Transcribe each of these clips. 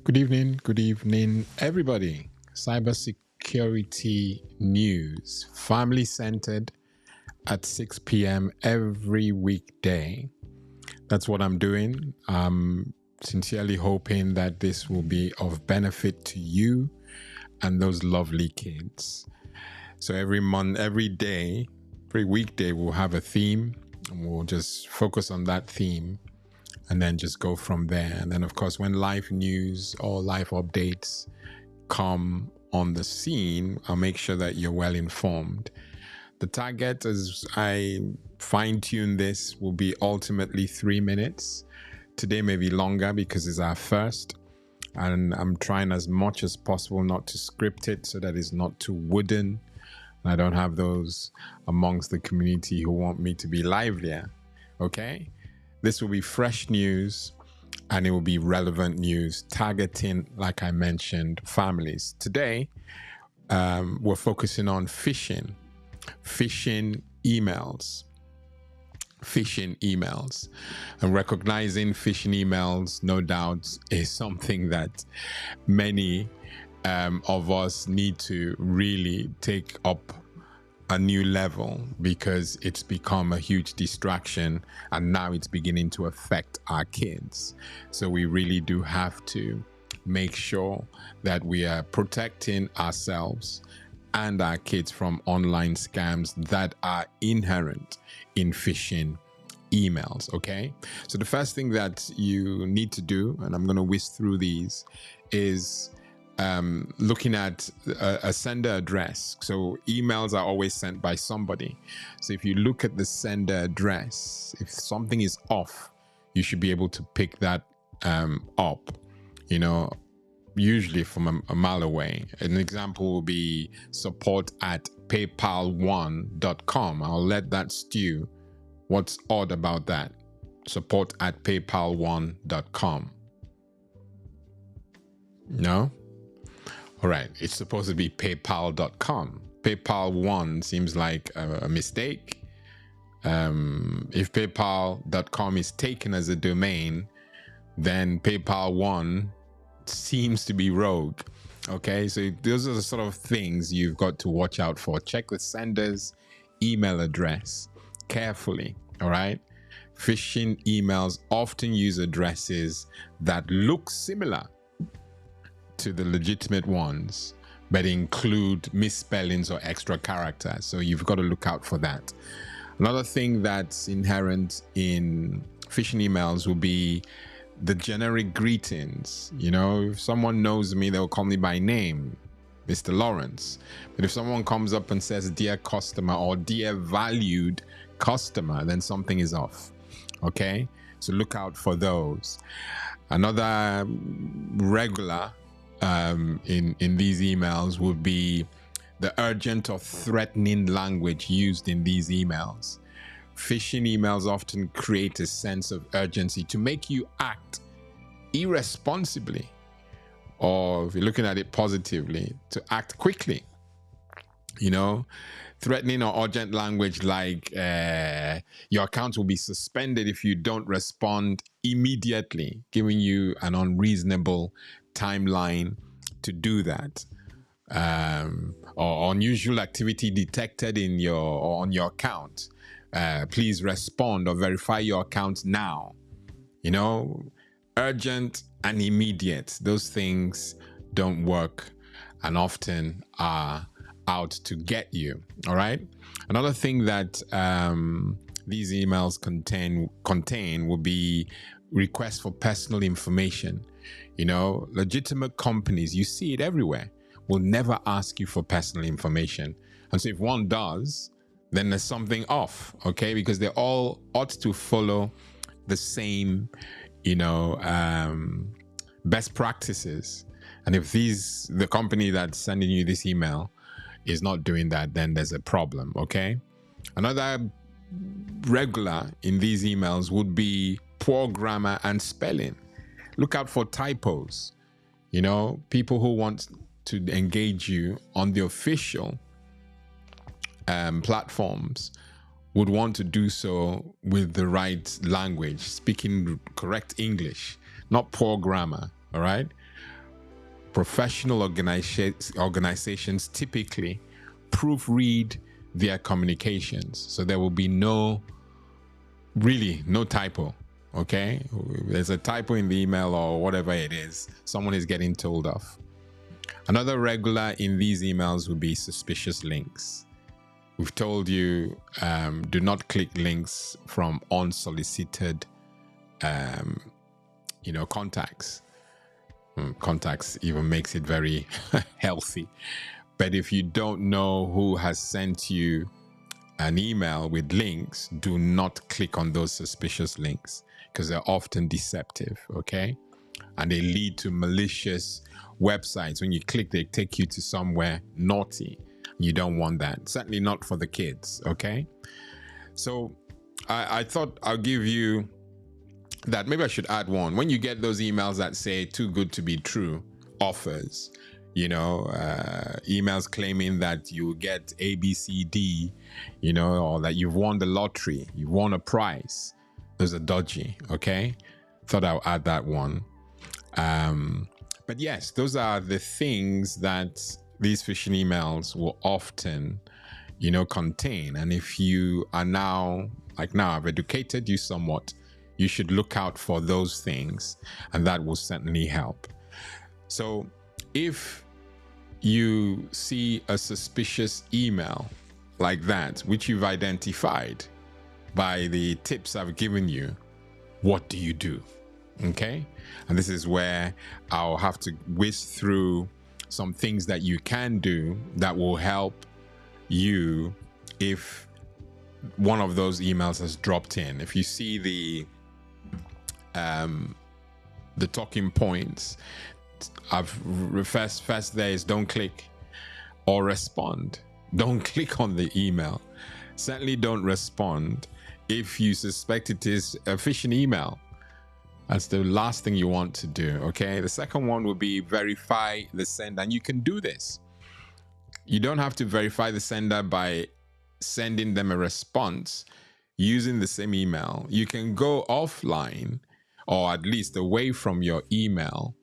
Good evening, everybody. Cybersecurity news, family centered at 6 p.m. every weekday. That's what I'm doing. I'm sincerely hoping that this will be of benefit to you and those lovely kids. So every month, every day, every weekday, we'll have a theme and we'll just focus on that theme and then just go from there. And then, of course, when live news or live updates come on the scene, I'll make sure that you're well informed. The target, as I fine-tune this, will be ultimately 3 minutes. Today may be longer because it's our first, and I'm trying as much as possible not to script it so that it's not too wooden. I don't have those amongst the community who want me to be livelier. Okay? This will be fresh news and it will be relevant news targeting, like I mentioned, families. Today, we're focusing on phishing emails. Phishing emails, and recognizing phishing emails, no doubt, is something that many of us need to really take up a new level, because it's become a huge distraction and now it's beginning to affect our kids. So we really do have to make sure that we are protecting ourselves and our kids from online scams that are inherent in phishing emails. Okay, so the first thing that you need to do, and I'm going to whisk through these, is looking at a sender address. So emails are always sent by somebody. So if you look at the sender address, if something is off, you should be able to pick that up, usually from a mile away. An example will be support@paypal1.com. I'll let that stew. What's odd about that? Support@paypal1.com. No? All right, it's supposed to be paypal.com. PayPal1 seems like a mistake. If paypal.com is taken as a domain, then PayPal1 seems to be rogue. Okay, so those are the sort of things you've got to watch out for. Check the sender's email address carefully, all right? Phishing emails often use addresses that look similar to the legitimate ones, but include misspellings or extra characters. So you've got to look out for that. Another thing that's inherent in phishing emails will be the generic greetings. If someone knows me, they'll call me by name, Mr. Lawrence. But if someone comes up and says, "Dear customer" or "Dear valued customer," then something is off. Okay? So look out for those. Another regular in these emails would be the urgent or threatening language used in these emails. Phishing emails often create a sense of urgency to make you act irresponsibly, or if you're looking at it positively, to act quickly. Threatening or urgent language like your account will be suspended if you don't respond immediately, giving you an unreasonable timeline to do that. Or unusual activity detected on your account. Please respond or verify your account now. Urgent and immediate, those things don't work and often are out to get you. All right. Another thing that these emails contain will be requests for personal information. Legitimate companies, you see it everywhere, will never ask you for personal information. And so if one does, then there's something off, okay? Because they all ought to follow the same, best practices. And if the company that's sending you this email is not doing that, then there's a problem, okay? Another regular in these emails would be poor grammar and spelling. Look out for typos. People who want to engage you on the official platforms would want to do so with the right language, speaking correct English, not poor grammar. All right. Professional organizations typically proofread their communications, so there will be no typo. Okay, there's a typo in the email or whatever it is, someone is getting told off. Another regular in these emails would be suspicious links. We've told you, do not click links from unsolicited contacts. Contacts even makes it very healthy. But if you don't know who has sent you an email with links, do not click on those suspicious links, because they're often deceptive, okay? And they lead to malicious websites. When you click, they take you to somewhere naughty. You don't want that. Certainly not for the kids, okay? So I thought I'll give you that. Maybe I should add one. When you get those emails that say too good to be true offers, emails claiming that you get ABCD, or that you've won the lottery, you won a prize. Those are dodgy, okay? Thought I'll add that one. But yes, those are the things that these phishing emails will often, contain. And if you are now, I've educated you somewhat, you should look out for those things, and that will certainly help. So if you see a suspicious email like that, which you've identified by the tips I've given you, what do you do? Okay. And this is where I'll have to whiz through some things that you can do that will help you if one of those emails has dropped in. If you see the talking points, first there is don't click or respond. Don't click on the email. Certainly don't respond if you suspect it is a phishing email. That's the last thing you want to do, okay? The second one would be verify the sender, and you can do this. You don't have to verify the sender by sending them a response using the same email. You can go offline, or at least away from your email,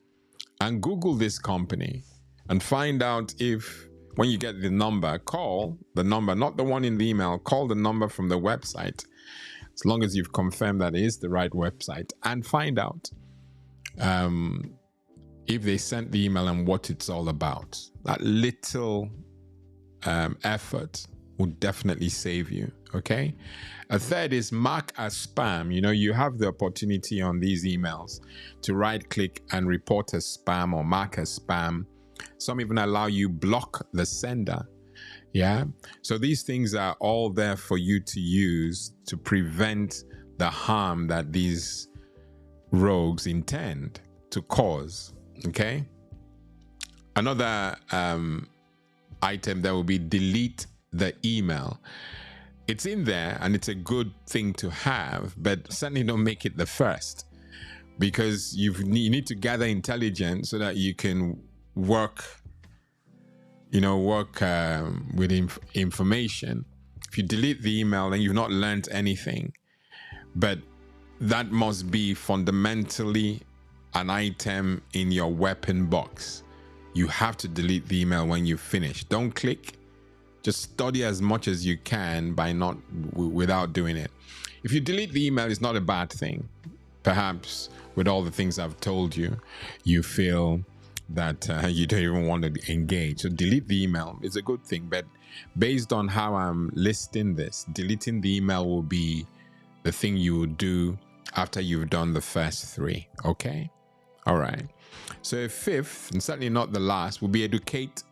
and Google this company and find out if, when you get the number, call the number, not the one in the email, call the number from the website, as long as you've confirmed that it is the right website, and find out if they sent the email and what it's all about. That little effort will definitely save you, okay? A third is mark as spam. You have the opportunity on these emails to right click and report as spam or mark as spam. Some even allow you block the sender. Yeah. So these things are all there for you to use to prevent the harm that these rogues intend to cause. Okay. Another item that will be delete the email. It's in there and it's a good thing to have, but certainly don't make it the first, because you need to gather intelligence so that you can work with information. If you delete the email, then you've not learned anything. But that must be fundamentally an item in your weapon box. You have to delete the email when you finish. Don't click. Just study as much as you can without doing it. If you delete the email, it's not a bad thing. Perhaps with all the things I've told you, you feel that you don't even want to engage. So delete the email is a good thing. But based on how I'm listing this, deleting the email will be the thing you will do after you've done the first three. Okay? All right. So a fifth, and certainly not the last, will be educate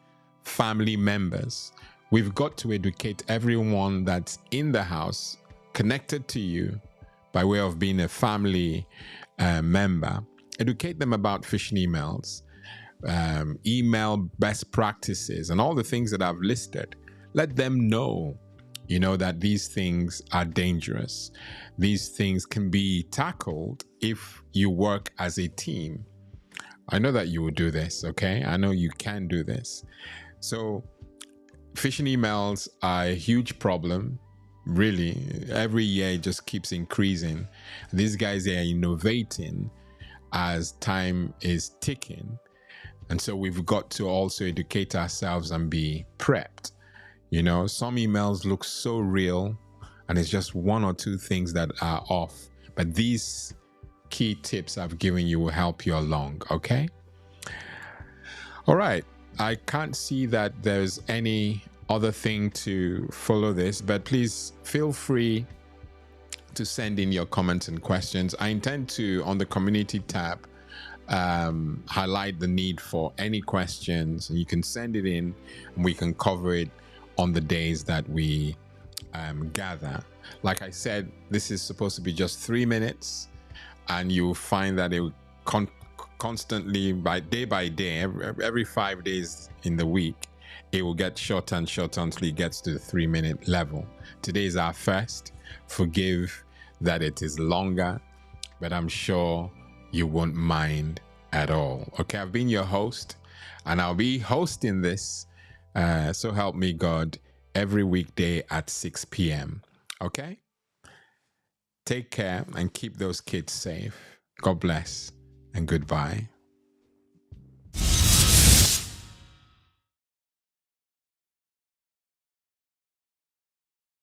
family members. We've got to educate everyone that's in the house, connected to you by way of being a family member. Educate them about phishing emails, email best practices, and all the things that I've listed. Let them know, that these things are dangerous. These things can be tackled if you work as a team. I know that you will do this, okay? I know you can do this. So phishing emails are a huge problem. Really, every year it just keeps increasing. These guys are innovating as time is ticking. And so we've got to also educate ourselves and be prepped. You know, some emails look so real and it's just one or two things that are off. But these key tips I've given you will help you along, okay? All right. I can't see that there's any other thing to follow this, but please feel free to send in your comments and questions. I intend to, on the community tab, highlight the need for any questions, and you can send it in and we can cover it on the days that we gather. Like I said, this is supposed to be just 3 minutes, and you'll find that it will constantly, by day, every 5 days in the week, it will get shorter and shorter until it gets to the 3-minute level. Today is our first. Forgive that it is longer, but I'm sure you won't mind at all. Okay, I've been your host, and I'll be hosting this, so help me God, every weekday at 6 p.m. Okay? Take care and keep those kids safe. God bless and goodbye.